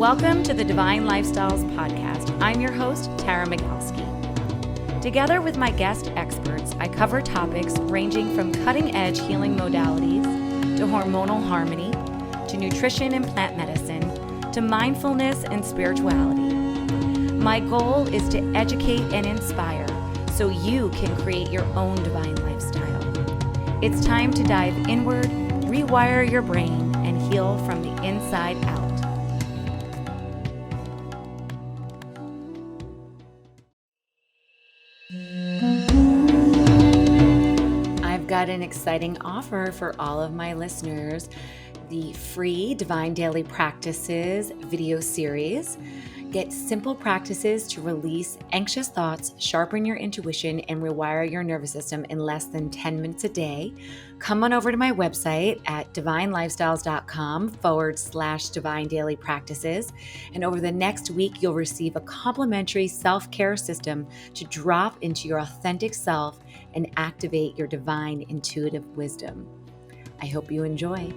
Welcome to the Divine Lifestyles Podcast. I'm your host, Tara Magalski. Together with my guest experts, I cover topics ranging from cutting-edge healing modalities to hormonal harmony, to nutrition and plant medicine, to mindfulness and spirituality. My goal is to educate and inspire so you can create your own divine lifestyle. It's time to dive inward, rewire your brain, and heal from the inside out. I've got an exciting offer for all of my listeners. The free Divine Daily Practices video series. Get simple practices to release anxious thoughts, sharpen your intuition, and rewire your nervous system in less than 10 minutes a day. Come on over to my website at divinelifestyles.com/divine daily practices. And over the next week, you'll receive a complimentary self-care system to drop into your authentic self and activate your divine intuitive wisdom. I hope you enjoy.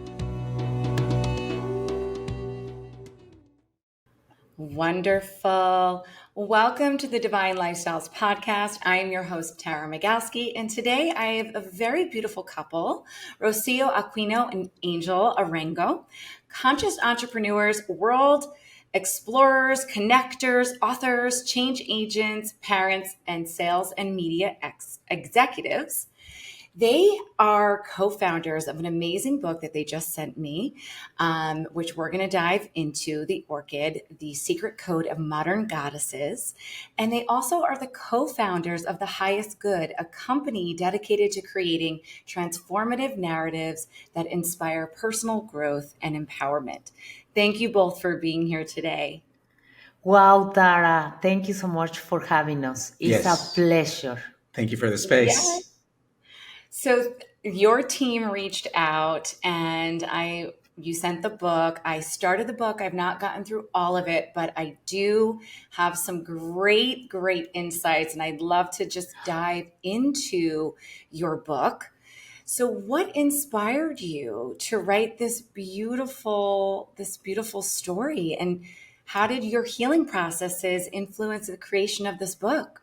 Wonderful. Welcome to the Divine Lifestyles Podcast. I am your host, Tara Magalski, and today I have a very beautiful couple, Rocio Aquino and Angel Arango, conscious entrepreneurs, world explorers, connectors, authors, change agents, parents, and sales and media executives. They are co-founders of an amazing book that they just sent me, which we're going to dive into, the Orchid, the Secret Code of Modern Goddesses. And they also are the co-founders of The Highest Good, a company dedicated to creating transformative narratives that inspire personal growth and empowerment. Thank you both for being here today. Wow, Tara, thank you so much for having us. It's a pleasure. Thank you for the space. Yeah. So your team reached out and you sent the book. I started the book. I've not gotten through all of it, but I do have some great insights, and I'd love to just dive into your book. So what inspired you to write this beautiful story, and how did your healing processes influence the creation of this book?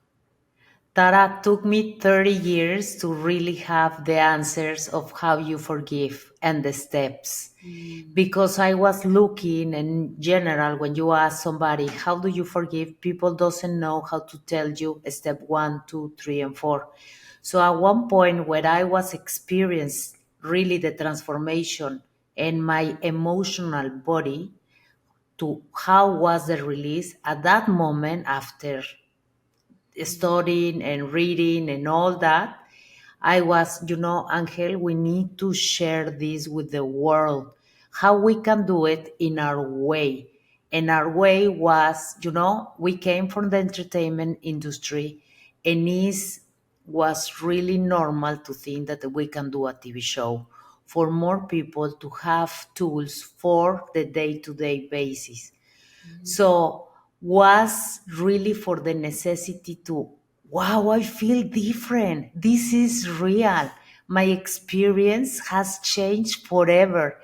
Tara, took me 30 years to really have the answers of how you forgive and the steps. Because I was looking in general, when you ask somebody, how do you forgive? People doesn't know how to tell you step 1, 2, 3, and 4. So at one point where I was experiencing really the transformation in my emotional body to how was the release at that moment after studying and reading and all that, I was, Angel, we need to share this with the world, how we can do it in our way. And our way was, we came from the entertainment industry, and it was really normal to think that we can do a TV show for more people to have tools for the day-to-day basis. So was really for the necessity to, wow, I feel different. This is real. My experience has changed forever.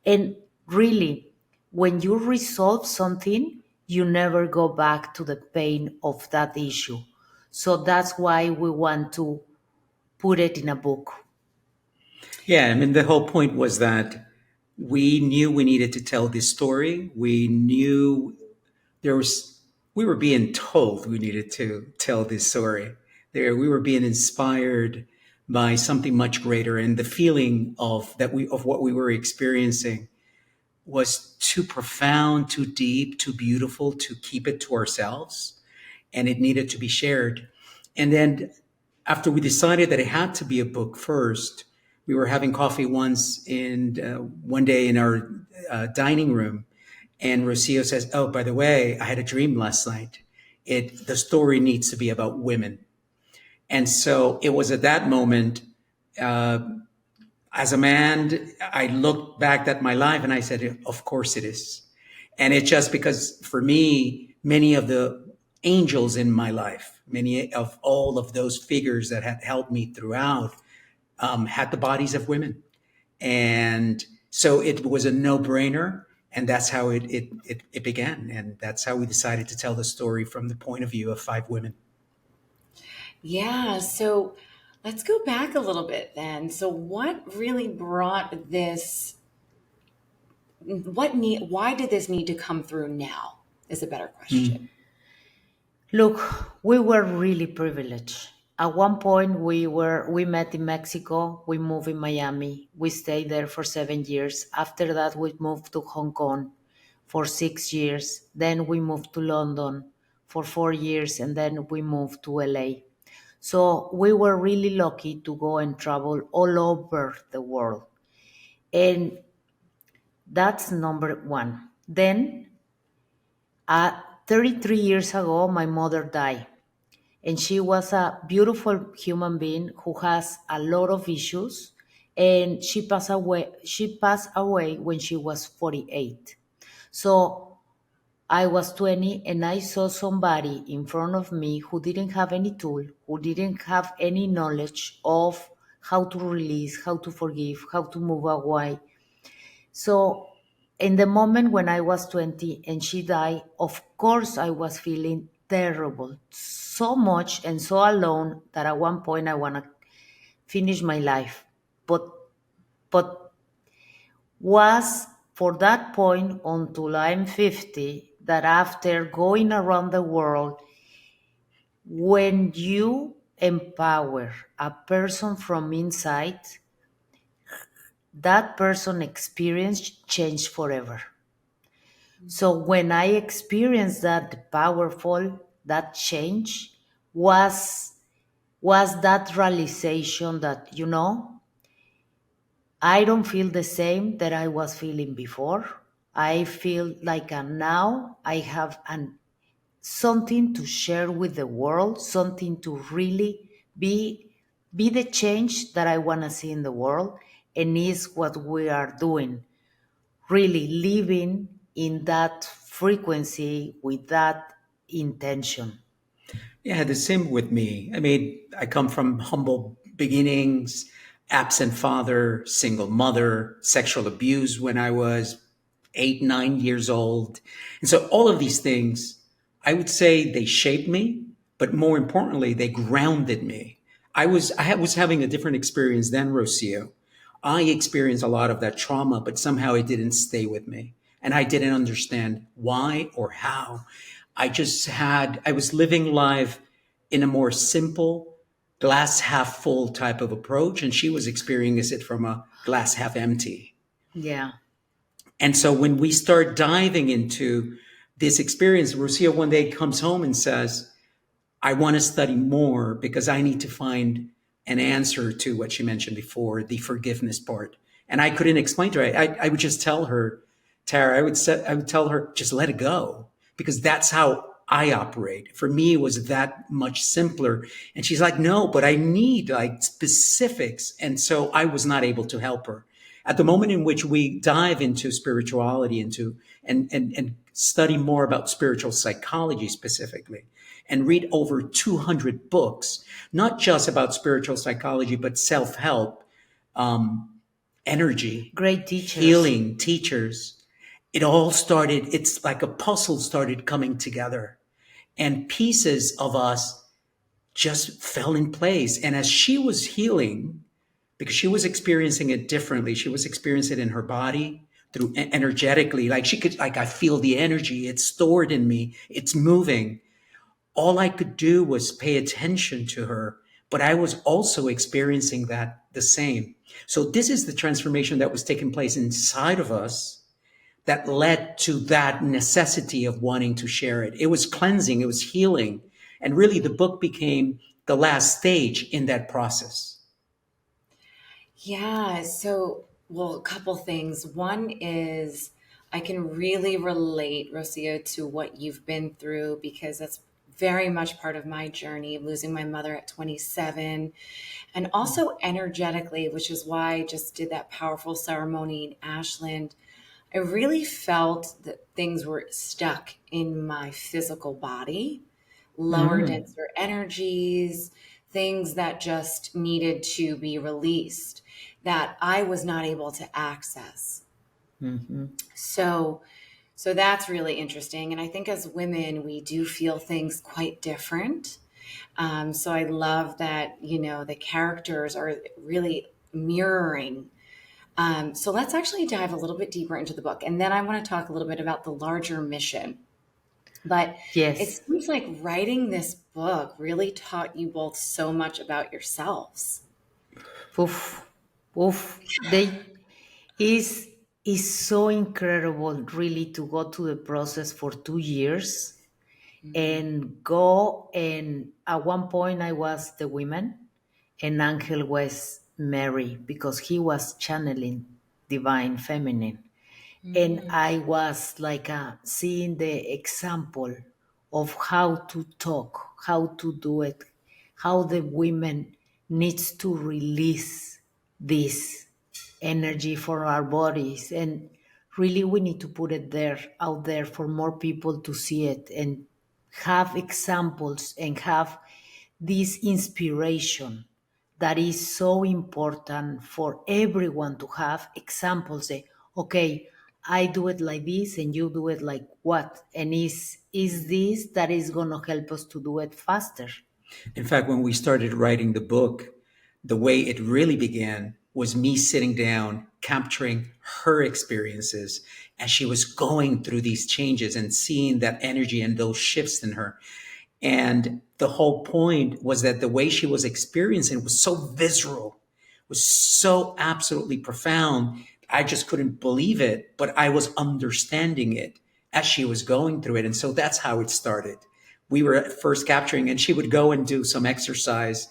And really, when you resolve something, you never go back to the pain of that issue. So that's why we want to put it in a book. Yeah, I mean, the whole point was that we knew we needed to tell this story. We knew we were being told we needed to tell this story. We were being inspired by something much greater, and the feeling of what we were experiencing was too profound, too deep, too beautiful to keep it to ourselves, and it needed to be shared. And then after we decided that it had to be a book first, we were having coffee one day in our dining room, and Rocio says, "Oh, by the way, I had a dream last night. The story needs to be about women." And so it was at that moment, as a man, I looked back at my life and I said, "Of course it is." And it's just because for me, many of the angels in my life, many of all of those figures that had helped me throughout, had the bodies of women. And so it was a no-brainer. And that's how it began. And that's how we decided to tell the story from the point of view of five women. Yeah. So let's go back a little bit then. So what really brought this, why did this need to come through now is a better question. Mm. Look, we were really privileged. At one point we met in Mexico, we moved in Miami, we stayed there for 7 years. After that we moved to Hong Kong for 6 years. Then we moved to London for 4 years, and then we moved to LA. So we were really lucky to go and travel all over the world. And that's number one. Then 33 years ago, my mother died. And she was a beautiful human being who has a lot of issues. And she passed away when she was 48. So I was 20 and I saw somebody in front of me who didn't have any tool, who didn't have any knowledge of how to release, how to forgive, how to move away. So, in the moment when I was 20 and she died, of course I was feeling terrible, so much and so alone that at one point I want to finish my life. But but was for that point until I'm 50 that after going around the world, when you empower a person from inside, that person experience change forever. So when I experienced that powerful, that change was that realization that, I don't feel the same that I was feeling before. I feel like now I have something to share with the world, something to really be the change that I want to see in the world, and is what we are doing, really living in that frequency with that intention. Yeah, the same with me. I mean, I come from humble beginnings, absent father, single mother, sexual abuse when I was 8, 9 years old. And so all of these things, I would say they shaped me, but more importantly, they grounded me. I was having a different experience than Rocio. I experienced a lot of that trauma, but somehow it didn't stay with me. And I didn't understand why or how. I was living life in a more simple, glass half full type of approach, and she was experiencing it from a glass half empty. Yeah. And so when we start diving into this experience, Rocio one day comes home and says, I want to study more because I need to find an answer to what she mentioned before, the forgiveness part. And I couldn't explain to her. I would just tell her, Tara, I would tell her, just let it go, because that's how I operate. For me, it was that much simpler. And she's like, no, but I need like specifics. And so I was not able to help her. At the moment in which we dive into spirituality, and study more about spiritual psychology specifically, and read over 200 books, not just about spiritual psychology, but self-help, energy, Great teachers. healing, teachers. It all started, it's like a puzzle started coming together, and pieces of us just fell in place. And as she was healing, because she was experiencing it differently, she was experiencing it in her body through energetically, like she could, like, I feel the energy, it's stored in me, it's moving. All I could do was pay attention to her, but I was also experiencing that the same. So this is the transformation that was taking place inside of us that led to that necessity of wanting to share it. It was cleansing, it was healing. And really, the book became the last stage in that process. Yeah. So, well, a couple things. One is I can really relate, Rocio, to what you've been through because that's very much part of my journey, losing my mother at 27. And also energetically, which is why I just did that powerful ceremony in Ashland. I really felt that things were stuck in my physical body, lower, Mm. denser energies, things that just needed to be released that I was not able to access. Mhm. So so that's really interesting. And I think as women, we do feel things quite different. So I love that, the characters are really mirroring. So let's actually dive a little bit deeper into the book. And then I want to talk a little bit about the larger mission. But it Yes. seems like writing this book really taught you both so much about yourselves. Oof. Oof. They is is so incredible really to go to the process for 2 years and go, and at one point I was the women and Angel was Mary because he was channeling divine feminine. And Mm, I was like seeing the example of how to talk, how to do it, how the women needs to release this energy for our bodies, and really we need to put it there out there for more people to see it and have examples and have this inspiration that is so important for everyone to have examples. Say, okay, I do it like this and you do it like what, and is this that is going to help us to do it faster. In fact, when we started writing the book, the way it really began was me sitting down, capturing her experiences as she was going through these changes and seeing that energy and those shifts in her. And the whole point was that the way she was experiencing was so visceral, was so absolutely profound. I just couldn't believe it, but I was understanding it as she was going through it. And so that's how it started. We were at first capturing, and she would go and do some exercise,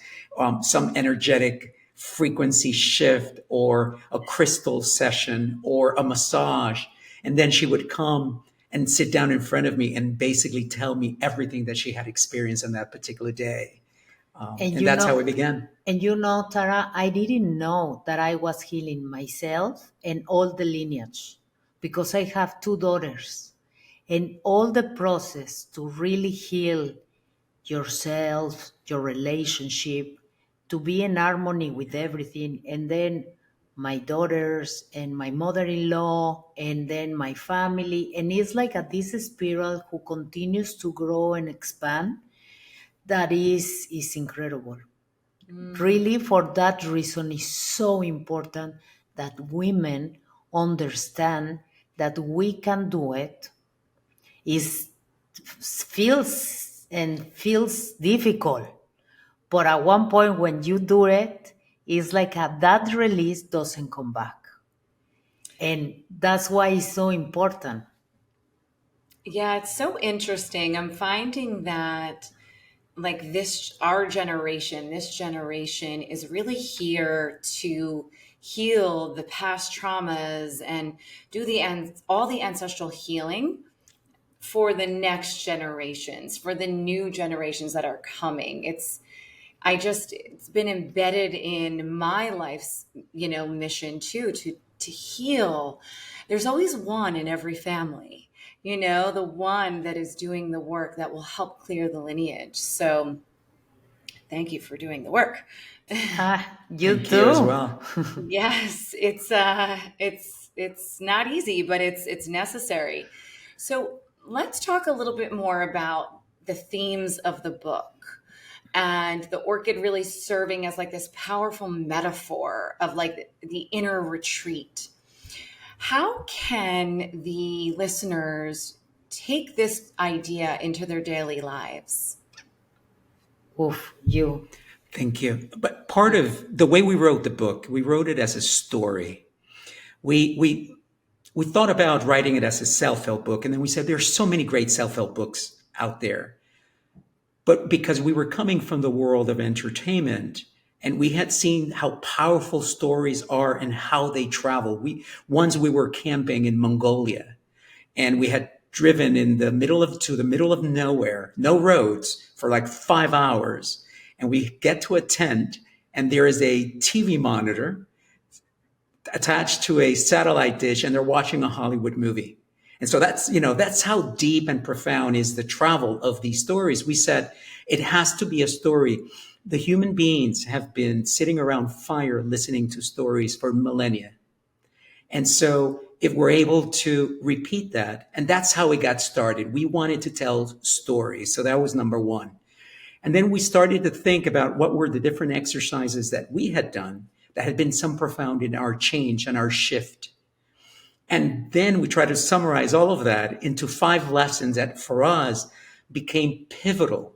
some energetic frequency shift, or a crystal session, or a massage. And then she would come and sit down in front of me and basically tell me everything that she had experienced on that particular day. And And you that's how know, it began. Tara, I didn't know that I was healing myself and all the lineage because I have two daughters. And all the process to really heal yourself, your relationship, to be in harmony with everything. And then my daughters and my mother-in-law and then my family. And it's like this spiral who continues to grow and expand. That is incredible. mm. Really, for that reason, it's so important that women understand that we can do it. Is feels difficult, but at one point when you do it, it's like that release doesn't come back, and that's why it's so important. Yeah, it's so interesting. I'm finding that like this generation is really here to heal the past traumas and do all the ancestral healing for the next generations, for the new generations that are coming. It's been embedded in my life's, mission too, to heal. There's always one in every family, the one that is doing the work that will help clear the lineage. So thank you for doing the work. You Thank you as too. well. Yes, it's not easy, but it's necessary. So let's talk a little bit more about the themes of the book and the orchid really serving as like this powerful metaphor of like the inner retreat. How can the listeners take this idea into their daily lives? Oof, you. Thank you. But part of the way we wrote the book, we wrote it as a story. We thought about writing it as a self-help book, and then we said there's so many great self-help books out there. But because we were coming from the world of entertainment, and we had seen how powerful stories are and how they travel. We were camping in Mongolia, and we had driven to the middle of nowhere, no roads, for like 5 hours. And we get to a tent, and there is a TV monitor attached to a satellite dish, and they're watching a Hollywood movie. And so that's how deep and profound is the travel of these stories. We said it has to be a story. The human beings have been sitting around fire listening to stories for millennia. And so if we're able to repeat that, and that's how it got started. We wanted to tell stories. So that was number one. And then we started to think about what were the different exercises that we had done that had been some profound in our change and our shift. And then we tried to summarize all of that into 5 lessons that for us became pivotal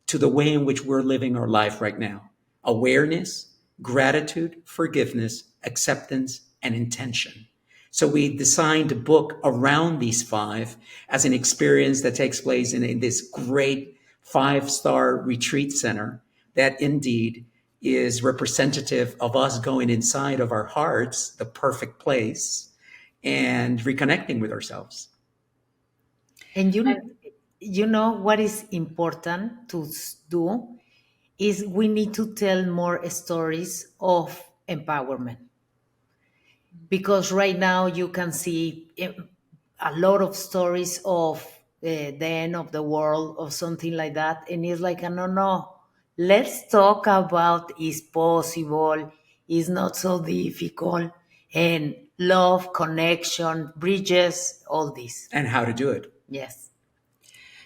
to the way in which we're living our life right now: awareness, gratitude, forgiveness, acceptance, and intention. So we designed a book around these 5 as an experience that takes place in this great 5-star retreat center that indeed is representative of us going inside of our hearts, the perfect place, and reconnecting with ourselves. And you know what is important to do is we need to tell more stories of empowerment, because right now you can see a lot of stories of the end of the world or something like that, and it's like, no, no, let's talk about it's possible, it's not so difficult, and love, connection, bridges, all this. And how to do it. Yes.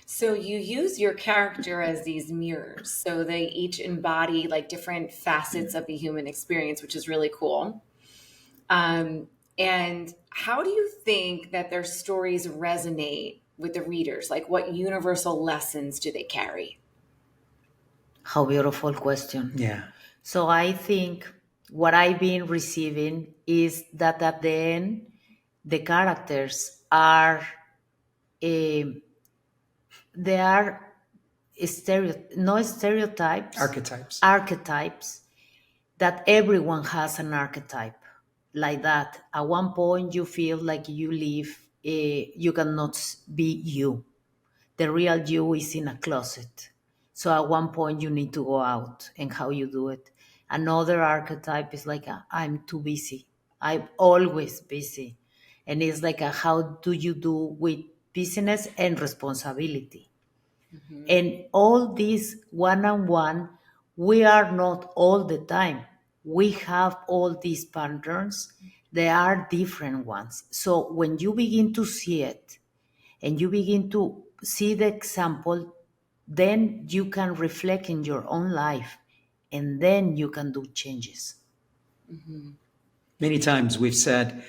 So you use your character as these mirrors. So they each embody like different facets of the human experience, which is really cool. And how do you think that their stories resonate with the readers? Like, what universal lessons do they carry? How beautiful question. Yeah. So I think what I've been receiving is that at the end, the characters are they are no stereotypes, archetypes, that everyone has an archetype like that. At one point, you feel like you live, you cannot be you. The real you is in a closet. So at one point, you need to go out, and how you do it. Another archetype is like, I'm too busy. I'm always busy. And it's like, how do you do with business and responsibility? Mm-hmm. And all these one-on-one, we are not all the time. We have all these patterns. They are different ones. So when you begin to see it and you begin to see the example, then you can reflect in your own life, and then you can do changes. Mm-hmm. Many times we've said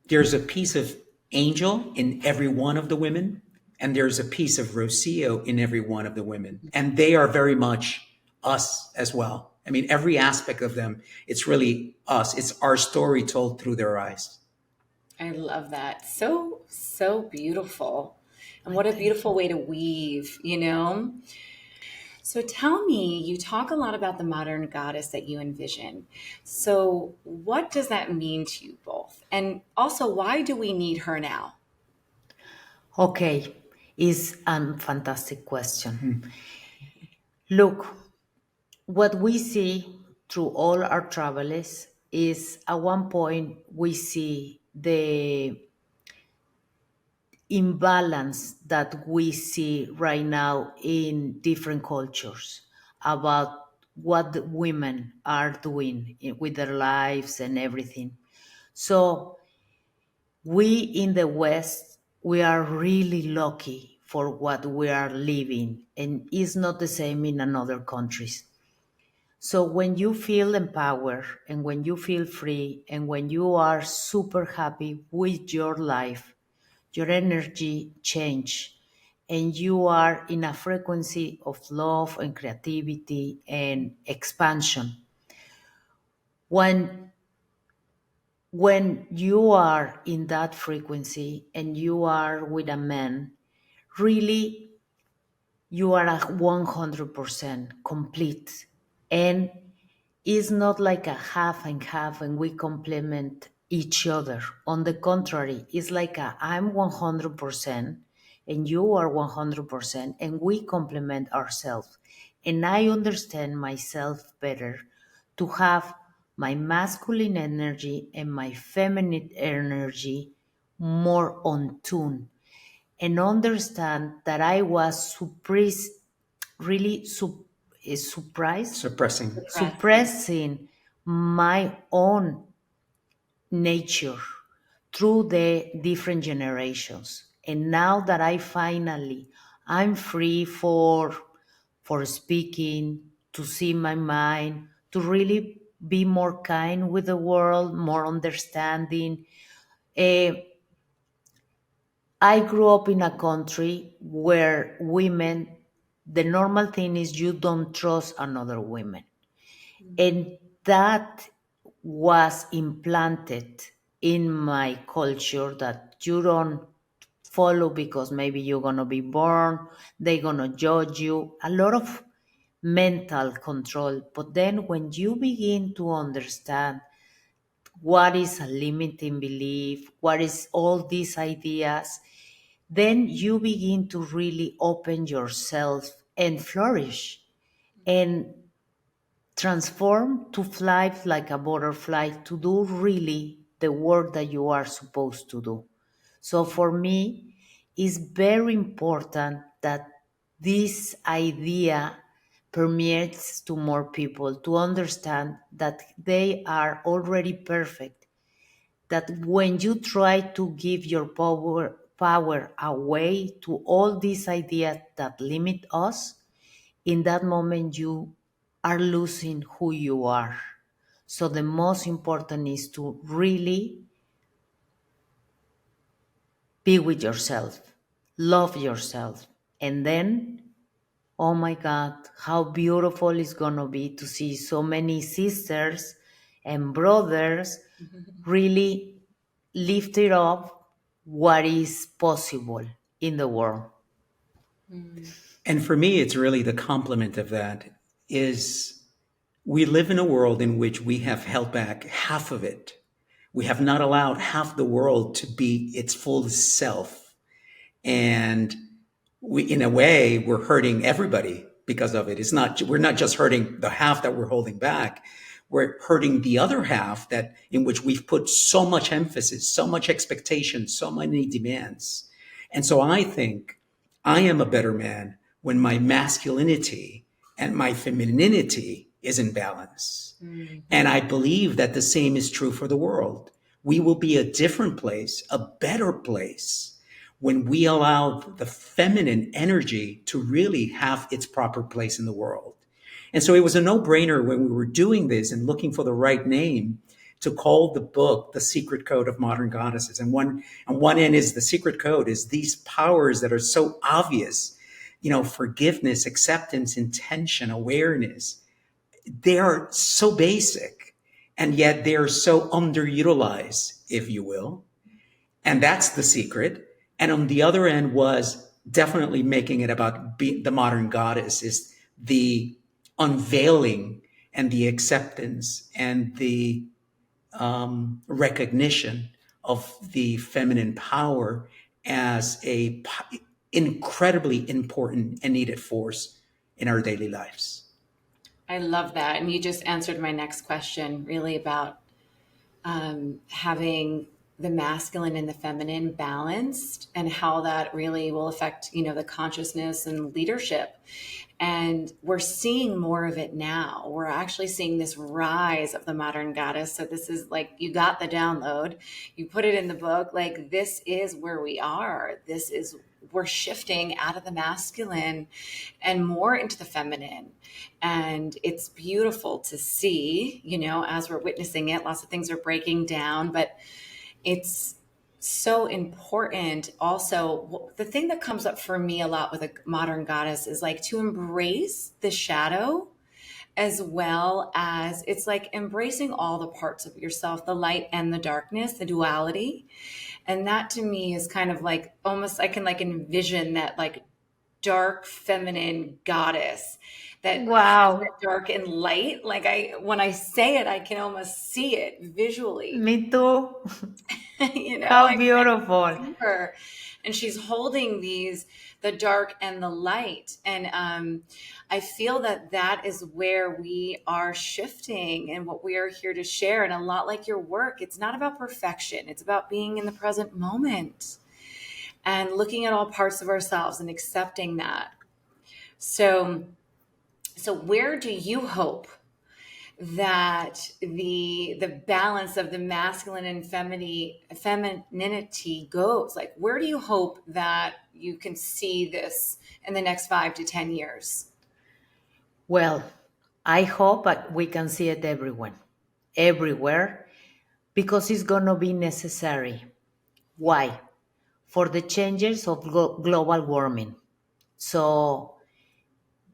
there's a piece of Angel in every one of the women, and there's a piece of Rocio in every one of the women. And they are very much us as well. I mean, every aspect of them, it's really us. It's our story told through their eyes. I love that. So, so beautiful. And what a beautiful way to weave, you know? So tell me, you talk a lot about the modern goddess that you envision. So what does that mean to you both? And also, why do we need her now? Okay, is a fantastic question. Look, what we see through all our travels is at one point we see the imbalance that we see right now in different cultures about what the women are doing with their lives and everything. So we in the West, we are really lucky for what we are living, and it's not the same in other countries. So when you feel empowered and when you feel free and when you are super happy with your life, your energy change, and you are in a frequency of love and creativity and expansion. When you are in that frequency and you are with a man, really you are 100% complete. And it's not like a half and half and we complement each other. On the contrary, it's like I'm 100% and you are 100% and we complement ourselves. And I understand myself better to have my masculine energy and my feminine energy more on tune, and understand that I was really Suppressing. suppressing my own nature through the different generations. And now that I'm free for speaking, to see my mind, to really be more kind with the world, more understanding. Eh, I grew up in a country where women, the normal thing is you don't trust another woman. And that was implanted in my culture that you don't follow because maybe you're going to be born, they're going to judge you. A lot of mental control. But then when you begin to understand what is a limiting belief, what is all these ideas, then you begin to really open yourself and flourish and transform to fly like a butterfly, to do really the work that you are supposed to do. So for me, it's very important that this idea permeates to more people to understand that they are already perfect, that when you try to give your power away to all these ideas that limit us, in that moment you are losing who you are. So the most important is to really be with yourself, love yourself, and then, oh my God, how beautiful it's gonna be to see so many sisters and brothers really lift it up what is possible in the world. And for me, it's really the complement of that is we live in a world in which we have held back half of it. We have not allowed half the world to be its full self. And we, in a way, we're hurting everybody because of it. We're not just hurting the half that we're holding back. We're hurting the other half that in which we've put so much emphasis, so much expectation, so many demands. And so I think I am a better man when my masculinity and my femininity is in balance. And I believe that the same is true for the world. We will be a different place, a better place, when we allow the feminine energy to really have its proper place in the world. And so it was a no-brainer when we were doing this and looking for the right name to call the book The Secret Code of Modern Goddesses. And on one end is the secret code is these powers that are so obvious, forgiveness, acceptance, intention, awareness. They are so basic, and yet they're so underutilized, if you will. And that's the secret. And on the other end was definitely making it about the modern goddess, is the unveiling and the acceptance and the recognition of the feminine power as a incredibly important and needed force in our daily lives. I love that. And you just answered my next question, really about having the masculine and the feminine balanced, and how that really will affect, the consciousness and leadership. And we're seeing more of it now. We're actually seeing this rise of the modern goddess. So this is like, you got the download, you put it in the book, like, this is where we are. We're shifting out of the masculine and more into the feminine. And it's beautiful to see, as we're witnessing it. Lots of things are breaking down, but it's so important. Also, the thing that comes up for me a lot with a modern goddess is like to embrace the shadow, as well as it's like embracing all the parts of yourself, the light and the darkness, the duality. And that to me is kind of like, almost I can like envision that like dark feminine goddess that has Wow, that dark and light. Like, when I say it, I can almost see it visually. me too. How I beautiful. see her, and she's holding the dark and the light. And I feel that is where we are shifting, and what we are here to share. And a lot like your work, it's not about perfection. It's about being in the present moment and looking at all parts of ourselves and accepting that. So where do you hope that the balance of the masculine and femininity goes? Like, where do you hope that you can see this in the next 5 to 10 years? Well, I hope that we can see it everywhere, because it's going to be necessary. Why? For the changes of global warming. So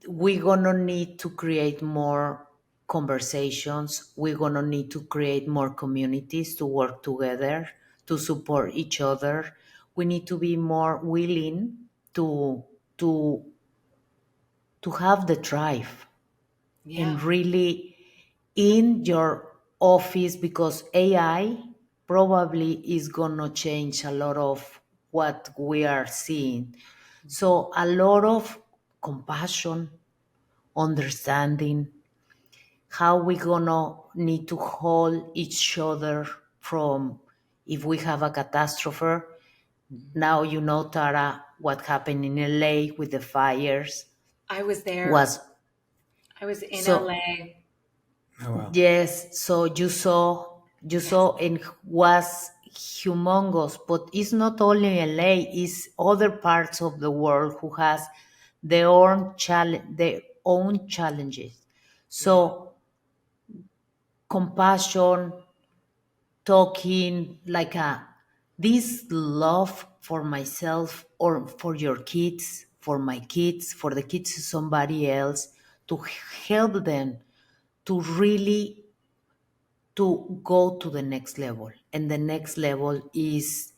we're going to need to create more conversations. We're going to need to create more communities to work together, to support each other. We need to be more willing to to to have the drive Yeah. and really in your office, because AI probably is going to change a lot of what we are seeing. So a lot of compassion, understanding, how we gonna need to hold each other from if we have a catastrophe. Now you know, Tara, what happened in LA with the fires I was there. was I was in so. LA. Oh, wow. Yes, so you Yes. saw and was humongous, but it's not only LA, it's other parts of the world who has their own challenges. Yeah. So compassion, talking like a this love for myself or for your kids, for my kids, for the kids of somebody else, to help them to really to go to the next level. And the next level is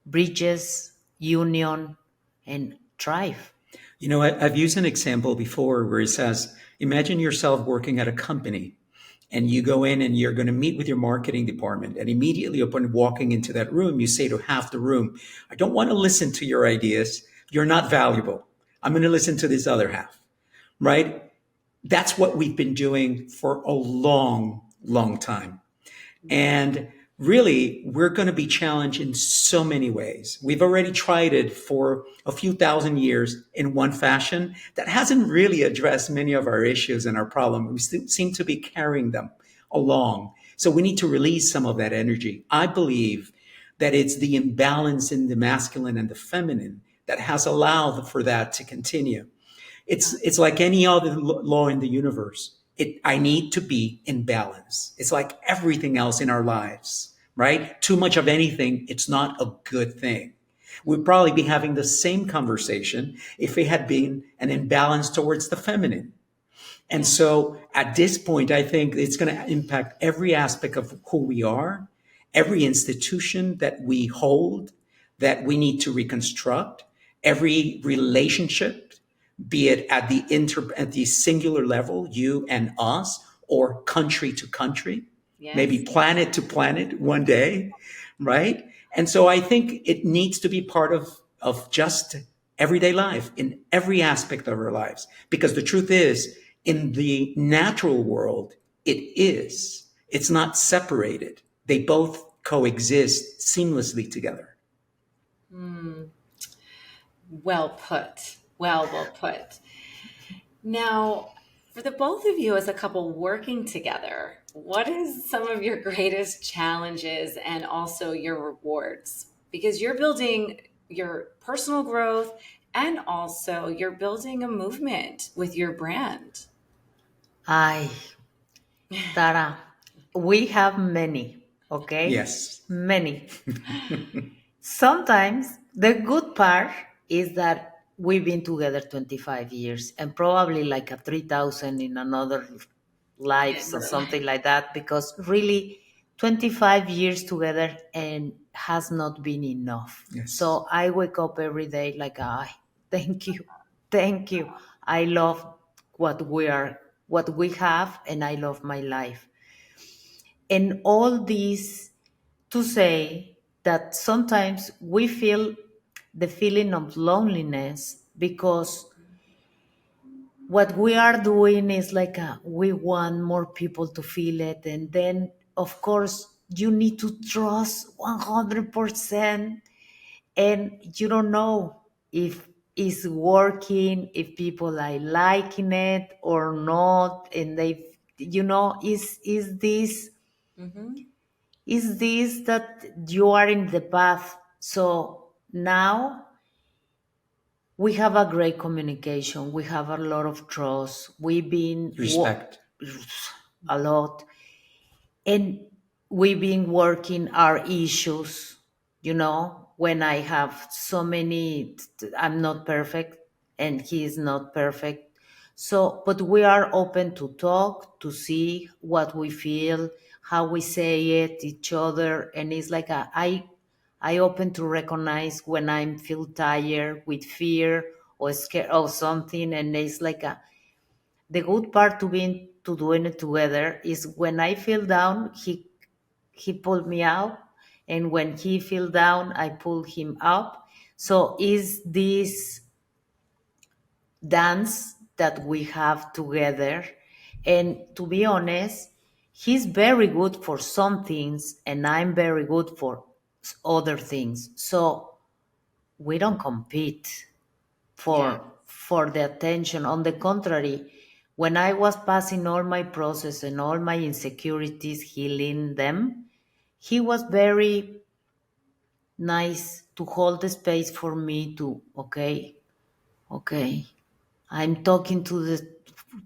bridges, union, and thrive. You know, I've used an example before where it says, imagine yourself working at a company and you go in and you're going to meet with your marketing department. And immediately upon walking into that room, you say to half the room, I don't want to listen to your ideas. You're not valuable. I'm going to listen to this other half, right? That's what we've been doing for a long, long time. And really, we're going to be challenged in so many ways. We've already tried it for a few thousand years in one fashion that hasn't really addressed many of our issues and our problems. We still seem to be carrying them along. So we need to release some of that energy. I believe that it's the imbalance in the masculine and the feminine that has allowed for that to continue. It's like any other law in the universe. I need to be in balance. It's like everything else in our lives, right? Too much of anything, it's not a good thing. We'd probably be having the same conversation if it had been an imbalance towards the feminine. And Yeah. so at this point, I think it's going to impact every aspect of who we are, every institution that we hold, that we need to reconstruct, every relationship, be it at at the singular level, you and us, or country to country, maybe Yes. planet to planet one day, right? And so I think it needs to be part of just everyday life in every aspect of our lives. Because the truth is, in the natural world, it is. It's not separated. They both coexist seamlessly together. Hmm. Well put. Well put. Now, for the both of you as a couple working together, what is some of your greatest challenges and also your rewards? Because you're building your personal growth and also you're building a movement with your brand. I, Tara, we have many, okay? Yes. Many. Sometimes the good part is that we've been together 25 years and probably like a 3,000 in another lives or something like that, because really 25 years together and has not been enough. Yes. So I wake up every day like, thank you. Thank you. I love what we have, and I love my life. And all this to say that sometimes we feel the feeling of loneliness, because what we are doing is like we want more people to feel it, and then of course you need to trust 100%, and you don't know if it's working, if people are liking it or not, and they is this Mm-hmm. that you are in the path. So now we have a great communication. We have a lot of trust. We've been Respect. a lot, and we've been working our issues. When I have so many, I'm not perfect, and he is not perfect. So, but we are open to talk, to see what we feel, how we say it each other, and it's like I open to recognize when I feel tired with fear or scared or something, and it's like the good part to doing it together is when I feel down, he pulled me out, and when he feel down, I pull him up. So is this dance that we have together, and to be honest, he's very good for some things, and I'm very good for other things. So we don't compete Yeah. for the attention. On the contrary, when I was passing all my process and all my insecurities, healing them, he was very nice to hold the space for me to, okay, I'm talking to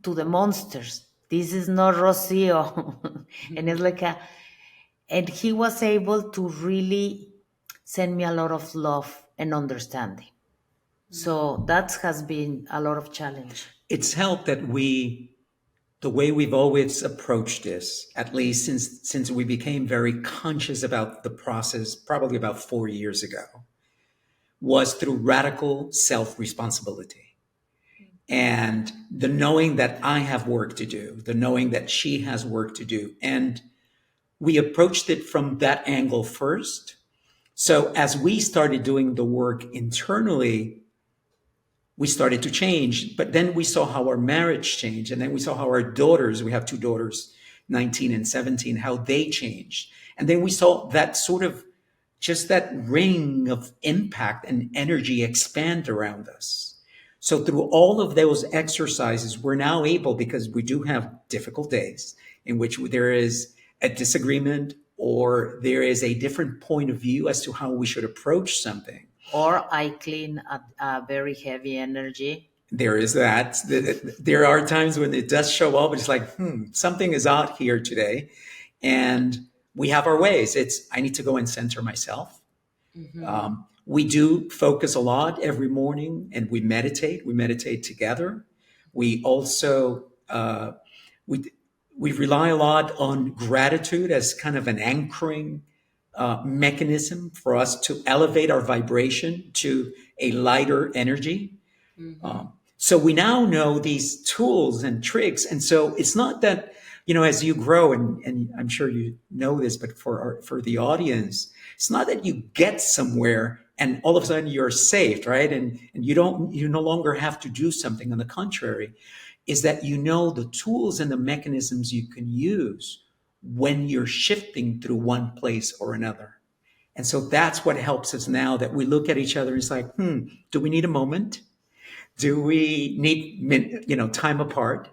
the monsters. This is not Rocio. And it's like and he was able to really send me a lot of love and understanding. So that has been a lot of challenge. It's helped that the way we've always approached this, at least since we became very conscious about the process, probably about 4 years ago, was through radical self-responsibility. And the knowing that I have work to do, the knowing that she has work to do. And we approached it from that angle first. So as we started doing the work internally, we started to change. But then we saw how our marriage changed. And then we saw how our daughters, we have two daughters, 19 and 17, how they changed. And then we saw that sort of just that ring of impact and energy expand around us. So through all of those exercises, we're now able, because we do have difficult days in which there is a disagreement or there is a different point of view as to how we should approach something. Or I clean a very heavy energy. There is that. There are times when it does show up. It's like, something is out here today. And we have our ways. I need to go and center myself. We do focus a lot every morning, and we meditate. We meditate together. We also we rely a lot on gratitude as kind of an anchoring mechanism for us to elevate our vibration to a lighter energy. So we now know these tools and tricks. And so it's not that, as you grow, and I'm sure you know this, but for the audience, it's not that you get somewhere and all of a sudden you're saved, right? And you no longer have to do something. On the contrary, is that the tools and the mechanisms you can use when you're shifting through one place or another. And so that's what helps us now, that we look at each other and it's like, do we need a moment? Do we need, time apart?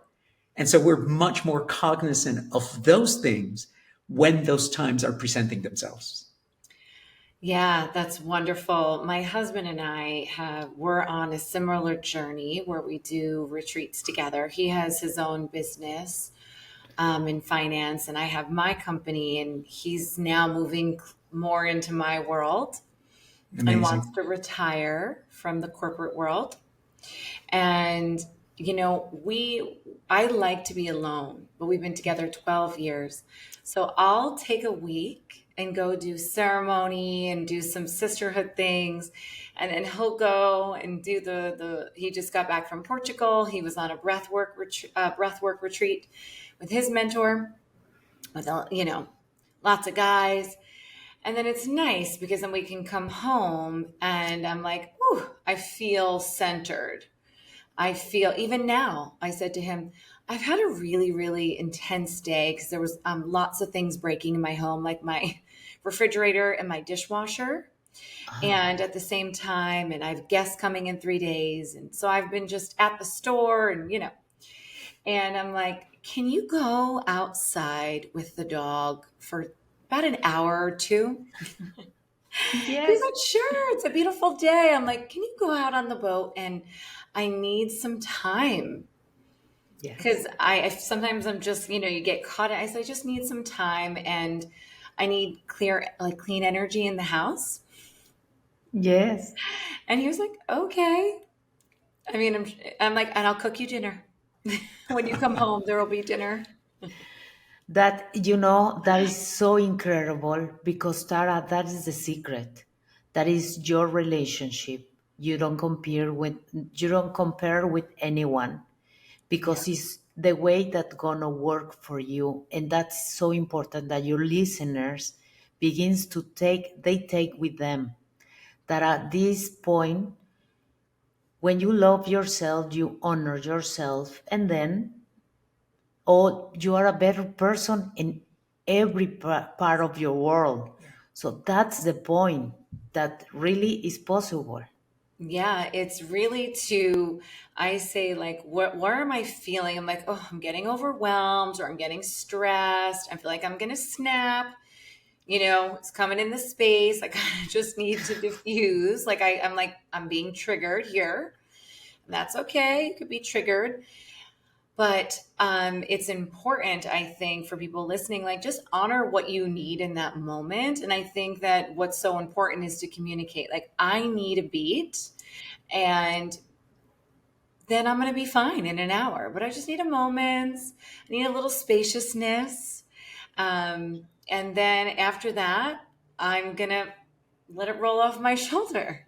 And so we're much more cognizant of those things when those times are presenting themselves. Yeah, that's wonderful. My husband and we're on a similar journey where we do retreats together. He has his own business in finance, and I have my company, and he's now moving more into my world and wants Amazing. to retire from the corporate world. And I like to be alone, but we've been together 12 years. So I'll take a week and go do ceremony and do some sisterhood things. And then he'll go and do he just got back from Portugal. He was on a breathwork retreat with his mentor, with, lots of guys. And then it's nice because then we can come home and I'm like, whew, I feel centered. I feel, even now, I said to him, I've had a really, really intense day because there was lots of things breaking in my home, like my refrigerator and my dishwasher. And at the same time, and I have guests coming in 3 days. And so I've been just at the store and I'm like, can you go outside with the dog for about an hour or two? He's Yes. like, sure, it's a beautiful day. I'm like, can you go out on the boat? And I need some time. Because Yes. sometimes I'm just, you get caught. I say, I just need some time and I need clean energy in the house. Yes. And he was like, okay. I mean, I'm like, and I'll cook you dinner. When you come home, there will be dinner. That is so incredible because Tara, that is the secret. That is your relationship. You don't compare with anyone Yeah. because it's the way that gonna work for you. And that's so important that your listeners begins to take with them that at this point, when you love yourself, you honor yourself, and then you are a better person in every part of your world. So that's the point that really is possible. Yeah, it's really I say like, what am I feeling? I'm like, oh, I'm getting overwhelmed or I'm getting stressed. I feel like I'm gonna snap. It's coming in the space. Like I just need to diffuse. Like I'm like, I'm being triggered here. That's okay. You could be triggered. But it's important, I think, for people listening, like just honor what you need in that moment. And I think that what's so important is to communicate. Like, I need a beat, and then I'm going to be fine in an hour. But I just need a moment. I need a little spaciousness. And then after that, I'm going to let it roll off my shoulder.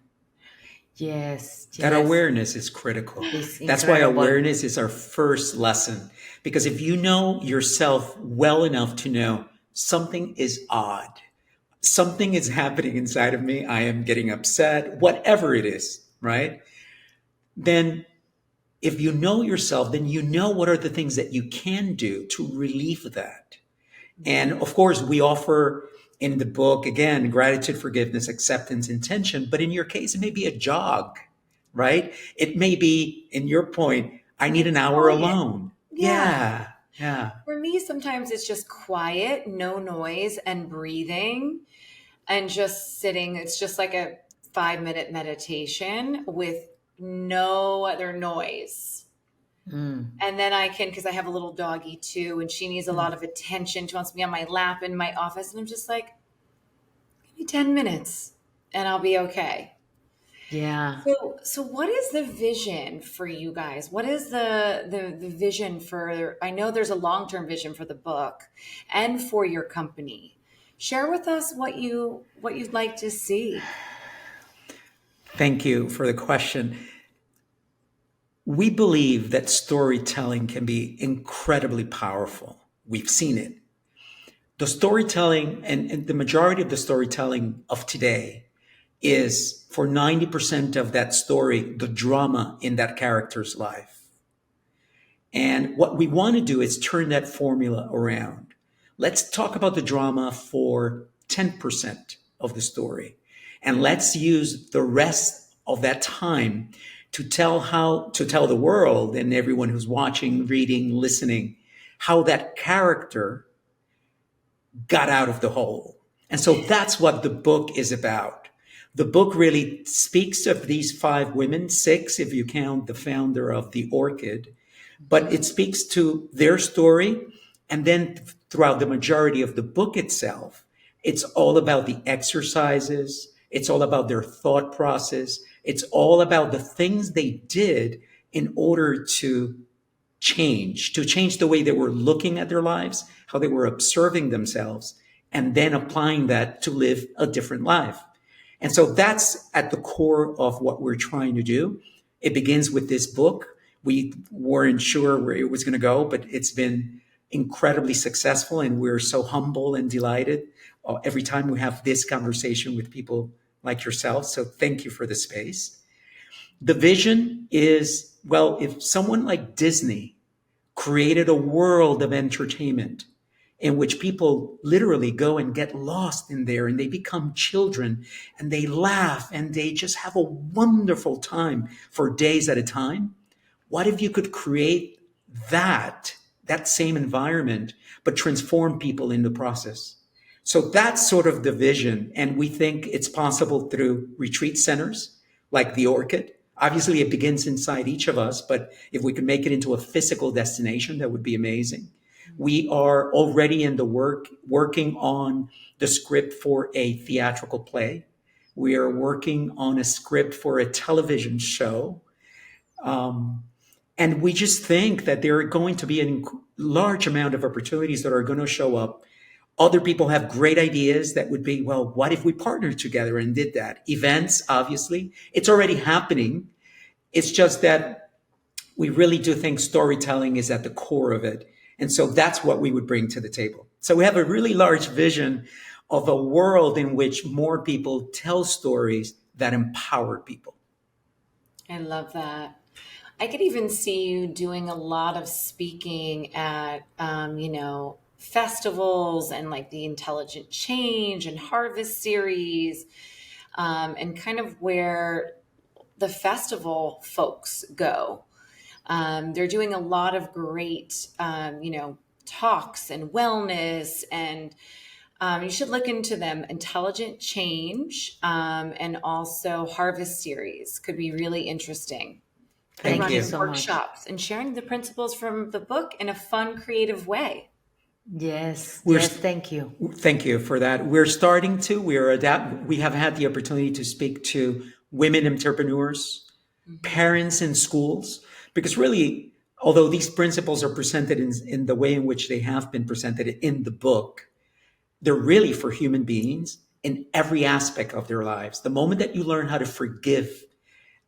Yes, That yes, awareness is critical. it's That's why incredible. awareness is our first lesson. Because if you know yourself well enough to know something is odd, something is happening inside of me, I am getting upset, whatever it is, right? Then if you know yourself, then you know what are the things that you can do to relieve that. And of course, we offer in the book, again, gratitude, forgiveness, acceptance, intention. But in your case, it may be a jog, right? It may be, in your point, I need Like an hour quiet. alone. Yeah. Yeah, yeah. For me, sometimes it's just quiet, no noise, and breathing and just sitting. It's just like a 5-minute meditation with no other noise. Mm, And then I can, because I have a little doggy too, and she needs a lot mm. of attention. She wants to be on my lap in my office. And I'm just like, give me 10 minutes and I'll be okay. Yeah. So what is the vision for you guys? What is the vision for, I know there's a long-term vision for the book and for your company. Share with us what you'd like to see. Thank you for the question. We believe that storytelling can be incredibly powerful. We've seen it. The storytelling and the majority of the storytelling of today is for 90% of that story, the drama in that character's life. And what we want to do is turn that formula around. Let's talk about the drama for 10% of the story. And let's use the rest of that time to tell the world and everyone who's watching, reading, listening, how that character got out of the hole. And so that's what the book is about. The book really speaks of these five women, six if you count the founder of the Orchid, but it speaks to their story. And then throughout the majority of the book itself, it's all about the exercises. It's all about their thought process. It's all about the things they did in order to change the way they were looking at their lives, how they were observing themselves, and then applying that to live a different life. And so that's at the core of what we're trying to do. It begins with this book. We weren't sure where it was going to go, but it's been incredibly successful, and we're so humble and delighted every time we have this conversation with people like yourself. So thank you for the space. The vision is, well, if someone like Disney created a world of entertainment in which people literally go and get lost in there and they become children and they laugh and they just have a wonderful time for days at a time. What if you could create that that same environment, but transform people in the process. So that's sort of the vision. And we think it's possible through retreat centers like the Orchid. Obviously, it begins inside each of us, but if we could make it into a physical destination, that would be amazing. We are already in the working on the script for a theatrical play. We are working on a script for a television show. Um, and we just think that there are going to be a large amount of opportunities that are going to show up. Other people have great ideas that would be, well, what if we partnered together and did that? Events, obviously, it's already happening. It's just that we really do think storytelling is at the core of it. And so that's what we would bring to the table. So we have a really large vision of a world in which more people tell stories that empower people. I love that. I could even see you doing a lot of speaking at, festivals and like the Intelligent Change and Harvest series, and kind of where the festival folks go. They're doing a lot of great, talks and wellness, and you should look into them. Intelligent Change, and also Harvest series could be really interesting. And Thank Thank you you. running so much. workshops and sharing the principles from the book in a fun, creative way. Yes, We're yes, thank you. Thank you for that. We're starting to. We have had the opportunity to speak to women entrepreneurs, parents in schools, because really, although these principles are presented in the way in which they have been presented in the book, they're really for human beings in every aspect of their lives. The moment that you learn how to forgive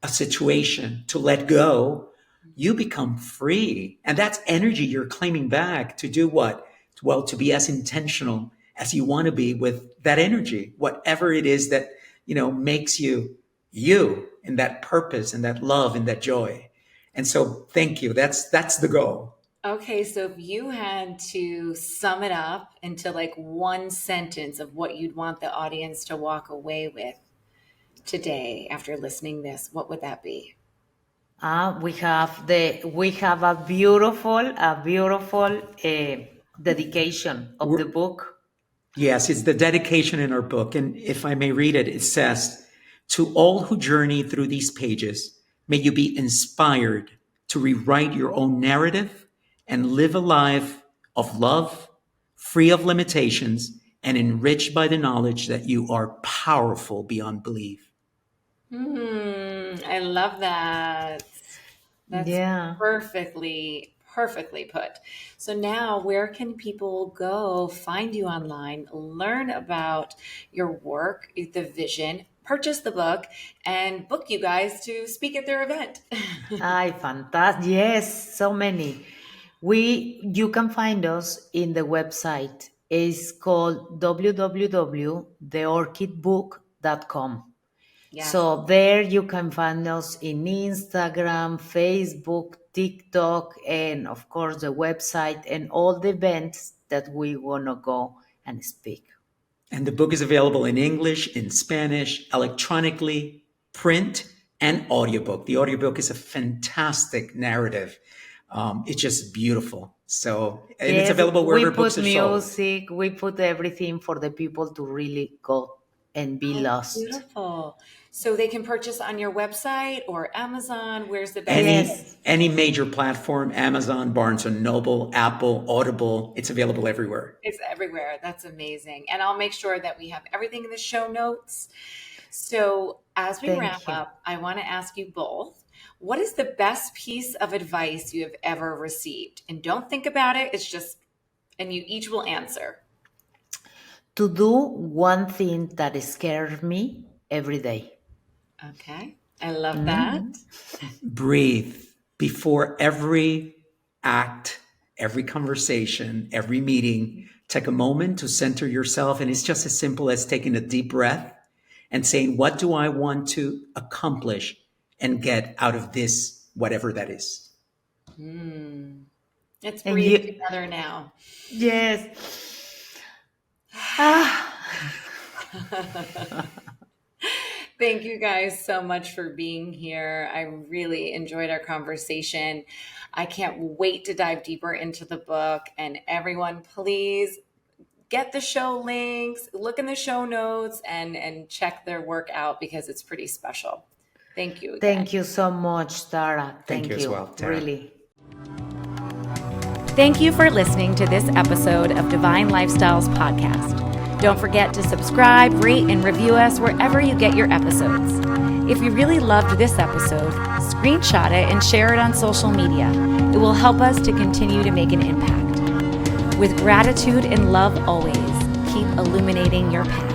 a situation, to let go, you become free. And that's energy you're claiming back to do what? Well, to be as intentional as you want to be with that energy, whatever it is that, makes you you and that purpose and that love and that joy. And so thank you. That's the goal. Okay, so if you had to sum it up into like one sentence of what you'd want the audience to walk away with today after listening this, what would that be? We have a beautiful dedication of the We're, book. Yes, it's the dedication in our book. And if I may read it, it says, "To all who journey through these pages, may you be inspired to rewrite your own narrative and live a life of love, free of limitations, and enriched by the knowledge that you are powerful beyond belief." I love that. That's Yeah. perfectly put. So now where can people go find you online, learn about your work, the vision, purchase the book, and book you guys to speak at their event? Ay, fantastic. Yes, so many. You can find us in the website. It's called www.theorchidbook.com. Yes. So there you can find us in Instagram, Facebook, TikTok, and of course the website and all the events that we want to go and speak. And the book is available in English, in Spanish, electronically, print, and audiobook. The audiobook is a fantastic narrative. It's just beautiful. So, and it's Yes, available we wherever books put are sold. music, we put everything for the people to really go and be Oh, lost. beautiful. So they can purchase on your website or Amazon. Where's the best Any Yes, place? any major platform, Amazon, Barnes and Noble, Apple, Audible, it's available everywhere. It's everywhere. That's amazing. And I'll make sure that we have everything in the show notes. So, as we wrap thank you. up, I want to ask you both, what is the best piece of advice you have ever received? And don't think about it. It's just, and you each will answer. To do one thing that scares me every day. Okay. I love that. Mhm. Breathe before every act, every conversation, every meeting. Take a moment to center yourself. And it's just as simple as taking a deep breath and saying, what do I want to accomplish and get out of this, whatever that is? Hmm. Let's And breathe you, together now. yes. Ah. Thank you guys so much for being here. I really enjoyed our conversation. I can't wait to dive deeper into the book. And everyone, please get the show links, look in the show notes, and check their work out because it's pretty special. Thank you again. Thank you so much, Tara. Thank you as well, Tara. Really. Thank you for listening to this episode of Divine Lifestyles Podcast. Don't forget to subscribe, rate, and review us wherever you get your episodes. If you really loved this episode, screenshot it and share it on social media. It will help us to continue to make an impact. With gratitude and love always, keep illuminating your path.